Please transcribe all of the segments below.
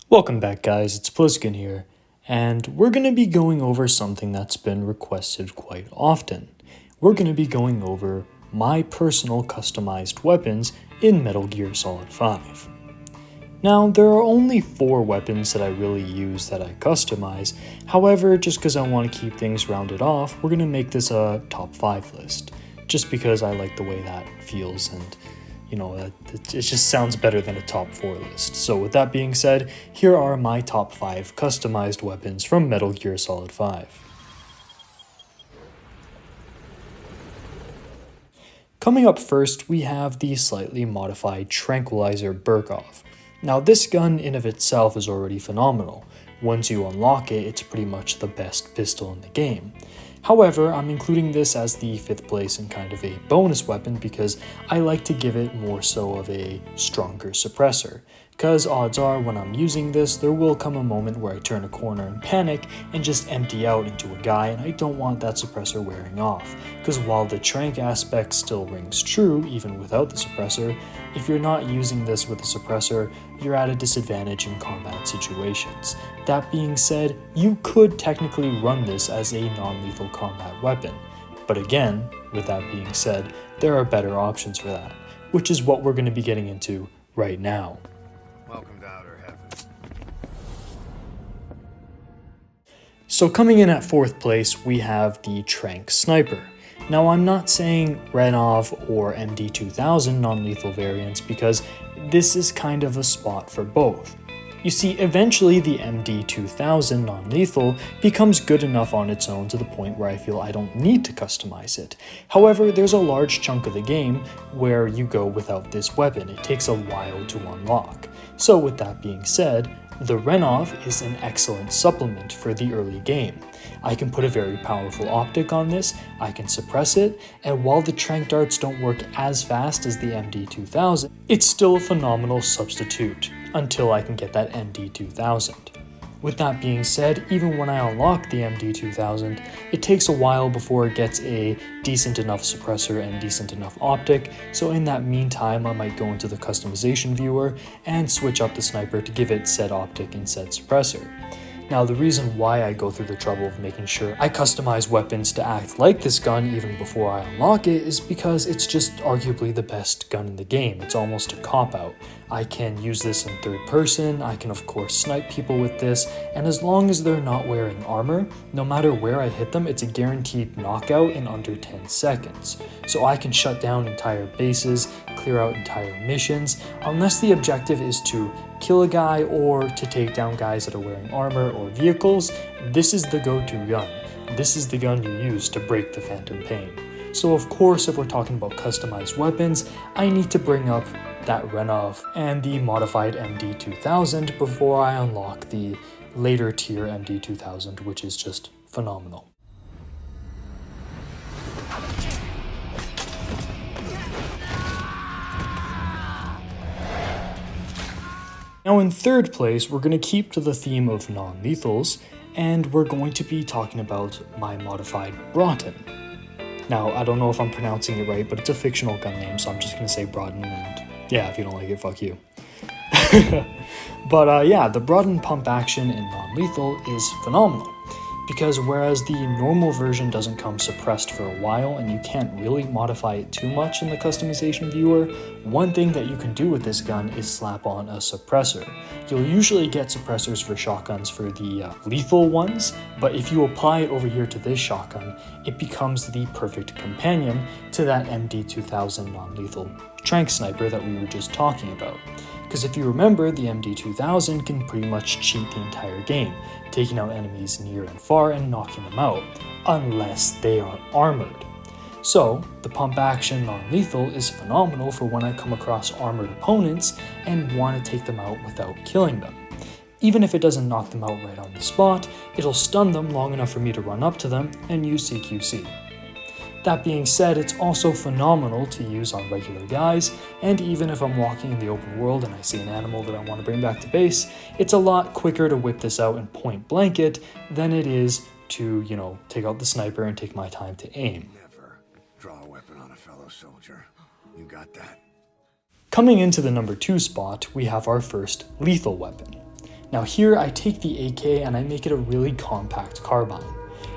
Welcome back, guys, it's Pliskin here, and we're going to be going over something that's been requested quite often. We're going to be going over my personal customized weapons in Metal Gear Solid 5. Now, there are only 4 weapons that I really use that I customize. However, just because I want to keep things rounded off, we're going to make this a top 5 list, just because I like the way that feels and it just sounds better than a top 4 list. So with that being said, here are my top 5 customized weapons from Metal Gear Solid 5. Coming up first, we have the slightly modified Tranquilizer Birkoff. Now this gun in of itself is already phenomenal. Once you unlock it, it's pretty much the best pistol in the game. However, I'm including this as the 5th place and kind of a bonus weapon because I like to give it more so of a stronger suppressor. Because odds are when I'm using this, there will come a moment where I turn a corner and panic and just empty out into a guy, and I don't want that suppressor wearing off. Because while the Tranq aspect still rings true even without the suppressor, if you're not using this with a suppressor, you're at a disadvantage in combat situations. That being said, you could technically run this as a non-lethal combat weapon. But again, with that being said, there are better options for that, which is what we're going to be getting into right now. Welcome to Outer Heaven. So coming in at 4th place, we have the Tranq Sniper. Now I'm not saying Renov or MD2000 non-lethal variants because this is kind of a spot for both. You see, eventually the MD2000 non-lethal becomes good enough on its own to the point where I feel I don't need to customize it. However, there's a large chunk of the game where you go without this weapon. It takes a while to unlock. So with that being said, the Renov is an excellent supplement for the early game. I can put a very powerful optic on this, I can suppress it, and while the Tranq darts don't work as fast as the MD2000, it's still a phenomenal substitute until I can get that MD2000. With that being said, even when I unlock the MD2000, it takes a while before it gets a decent enough suppressor and decent enough optic, so in that meantime I might go into the customization viewer and switch up the sniper to give it said optic and said suppressor. Now the reason why I go through the trouble of making sure I customize weapons to act like this gun even before I unlock it is because it's just arguably the best gun in the game. It's almost a cop-out. I can use this in 3rd person, I can of course snipe people with this, and as long as they're not wearing armor, no matter where I hit them, it's a guaranteed knockout in under 10 seconds. So I can shut down entire bases, clear out entire missions, unless the objective is to kill a guy or to take down guys that are wearing armor or vehicles. This is the go-to gun. This is the gun you use to break the phantom pain. So of course, if we're talking about customized weapons, I need to bring up that Renov and the modified MD2000 before I unlock the later tier MD2000, which is just phenomenal. Now in 3rd place, we're going to keep to the theme of non-lethals, and we're going to be talking about my modified Broughton. Now, I don't know if I'm pronouncing it right, but it's a fictional gun name, so I'm just going to say Broughton, and yeah, if you don't like it, fuck you. But yeah, the Broughton pump action in non-lethal is phenomenal. Because whereas the normal version doesn't come suppressed for a while and you can't really modify it too much in the customization viewer, one thing that you can do with this gun is slap on a suppressor. You'll usually get suppressors for shotguns for the lethal ones, but if you apply it over here to this shotgun, it becomes the perfect companion to that MD2000 non-lethal Tranq Sniper that we were just talking about. Because if you remember, the MD2000 can pretty much cheat the entire game, taking out enemies near and far and knocking them out, unless they are armored. So, the pump action non-lethal is phenomenal for when I come across armored opponents and want to take them out without killing them. Even if it doesn't knock them out right on the spot, it'll stun them long enough for me to run up to them and use CQC. That being said, it's also phenomenal to use on regular guys, and even if I'm walking in the open world and I see an animal that I want to bring back to base, it's a lot quicker to whip this out and point blank it than it is to, take out the sniper and take my time to aim. Never draw a weapon on a fellow soldier. You got that? Coming into the number 2 spot, we have our first lethal weapon. Now here I take the AK and I make it a really compact carbine.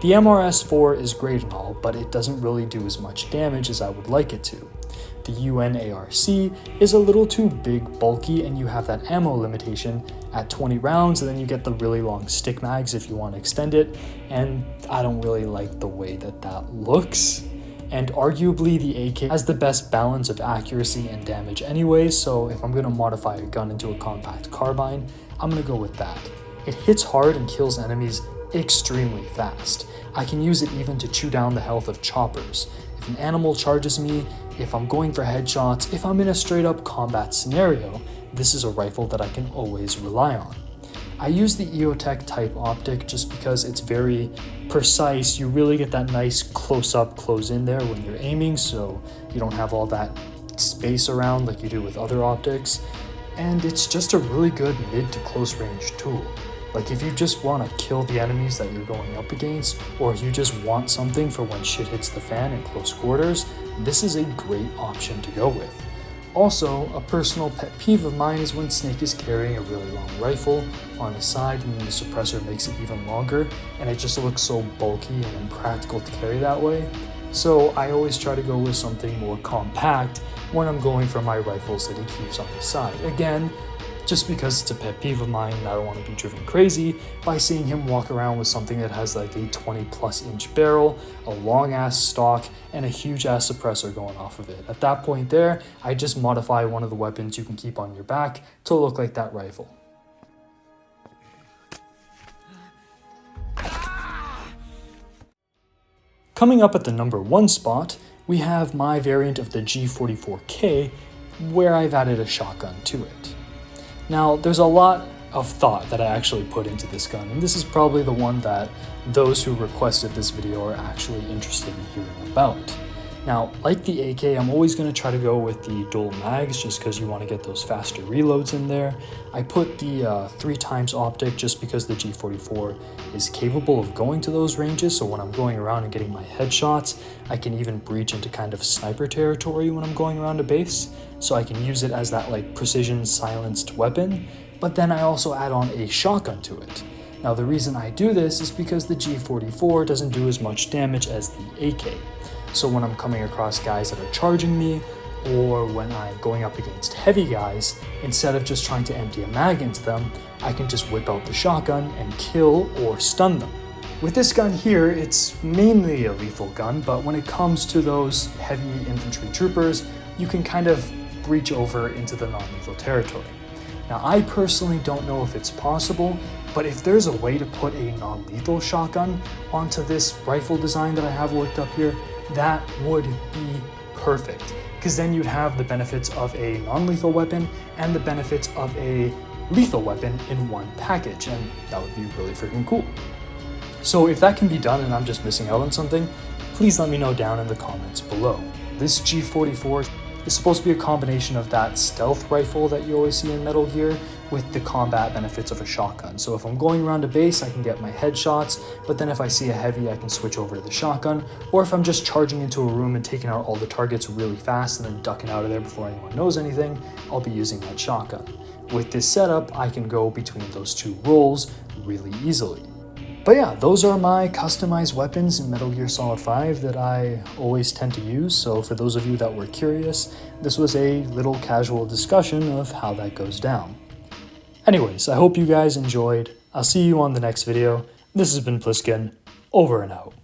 The MRS-4 is great and all, but it doesn't really do as much damage as I would like it to. The UNARC is a little too big, bulky, and you have that ammo limitation at 20 rounds, and then you get the really long stick mags if you want to extend it, and I don't really like the way that looks. And arguably the AK has the best balance of accuracy and damage anyway, so if I'm going to modify a gun into a compact carbine, I'm going to go with that. It hits hard and kills enemies extremely fast. I can use it even to chew down the health of choppers. If an animal charges me, if I'm going for headshots, if I'm in a straight up combat scenario, this is a rifle that I can always rely on. I use the EOTech type optic just because it's very precise. You really get that nice close up, close in there when you're aiming, so you don't have all that space around like you do with other optics. And it's just a really good mid to close range tool. Like if you just want to kill the enemies that you're going up against, or you just want something for when shit hits the fan in close quarters, this is a great option to go with. Also, a personal pet peeve of mine is when Snake is carrying a really long rifle on his side and the suppressor makes it even longer, and it just looks so bulky and impractical to carry that way. So I always try to go with something more compact when I'm going for my rifles that he keeps on his side. Again, just because it's a pet peeve of mine and I don't want to be driven crazy by seeing him walk around with something that has like a 20+ inch barrel, a long ass stock, and a huge ass suppressor going off of it. At that point there, I just modify one of the weapons you can keep on your back to look like that rifle. Coming up at the number 1 spot, we have my variant of the G44K, where I've added a shotgun to it. Now, there's a lot of thought that I actually put into this gun, and this is probably the one that those who requested this video are actually interested in hearing about. Now, like the AK, I'm always going to try to go with the dual mags just because you want to get those faster reloads in there. I put the 3x optic just because the G44 is capable of going to those ranges, so when I'm going around and getting my headshots, I can even breach into kind of sniper territory when I'm going around a base, so I can use it as that like precision silenced weapon, but then I also add on a shotgun to it. Now the reason I do this is because the G44 doesn't do as much damage as the AK. So when I'm coming across guys that are charging me, or when I'm going up against heavy guys, instead of just trying to empty a mag into them, I can just whip out the shotgun and kill or stun them. With this gun here, it's mainly a lethal gun, but when it comes to those heavy infantry troopers, you can kind of breach over into the non-lethal territory. Now I personally don't know if it's possible, but if there's a way to put a non-lethal shotgun onto this rifle design that I have worked up here, that would be perfect, because then you'd have the benefits of a non-lethal weapon and the benefits of a lethal weapon in one package, and that would be really freaking cool. So if that can be done and I'm just missing out on something, please let me know down in the comments below. This G44 is supposed to be a combination of that stealth rifle that you always see in Metal Gear with the combat benefits of a shotgun. So if I'm going around a base, I can get my headshots, but then if I see a heavy, I can switch over to the shotgun. Or if I'm just charging into a room and taking out all the targets really fast and then ducking out of there before anyone knows anything, I'll be using that shotgun. With this setup, I can go between those two roles really easily. But yeah, those are my customized weapons in Metal Gear Solid 5 that I always tend to use, so for those of you that were curious, this was a little casual discussion of how that goes down. Anyways, I hope you guys enjoyed. I'll see you on the next video. This has been Pliskin, over and out.